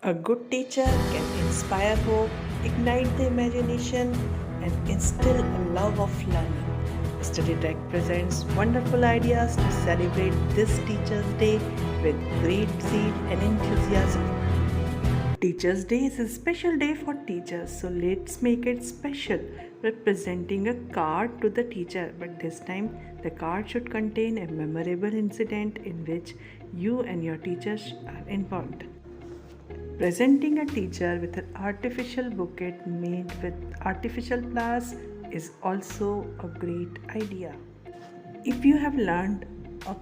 A good teacher can inspire hope, ignite the imagination, and instill a love of learning. Study Tech presents wonderful ideas to celebrate this Teachers' Day with great zeal and enthusiasm. Teachers' Day is a special day for teachers, so let's make it special by presenting a card to the teacher. But this time, the card should contain a memorable incident in which you and your teachers are involved. Presenting a teacher with an artificial bouquet made with artificial flowers is also a great idea. If you have learned a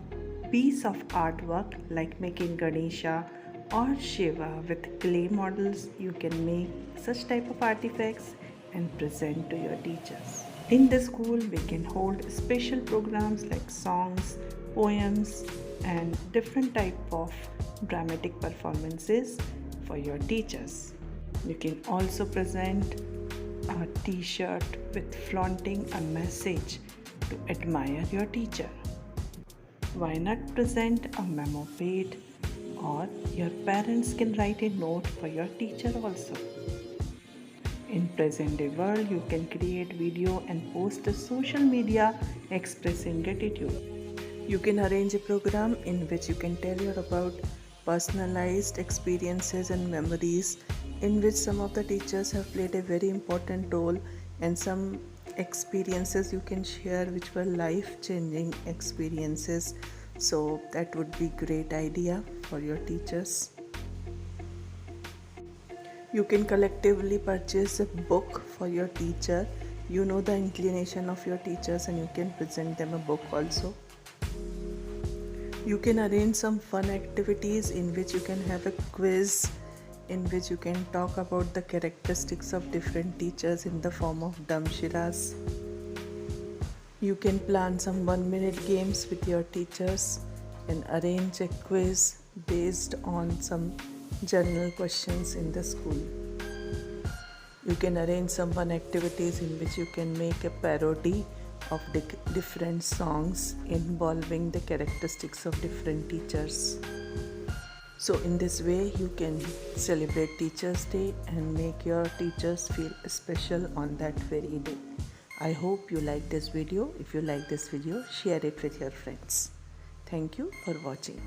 piece of artwork like making Ganesha or Shiva with clay models, you can make such type of artifacts and present to your teachers. In the school, we can hold special programs like songs, poems, and different type of dramatic performances for your teachers. You can also present a t-shirt with flaunting a message to admire your teacher. Why not present a memo pad, or your parents can write a note for your teacher also. In present day world, you can create video and post to social media expressing gratitude. You can arrange a program in which you can tell your about personalized experiences and memories in which some of the teachers have played a very important role, and some experiences you can share which were life-changing experiences. So that would be great idea for your teachers. You can collectively purchase a book for your teacher. You know the inclination of your teachers and you can present them a book also. You can arrange some fun activities in which you can have a quiz in which you can talk about the characteristics of different teachers in the form of damshiras. You can plan some 1-minute games with your teachers and arrange a quiz based on some general questions in the school. You can arrange some fun activities in which you can make a parody of different songs involving the characteristics of different teachers. So in this way you can celebrate Teachers' Day and make your teachers feel special on that very day. I hope you like this video. If you like this video, share it with your friends. Thank you for watching.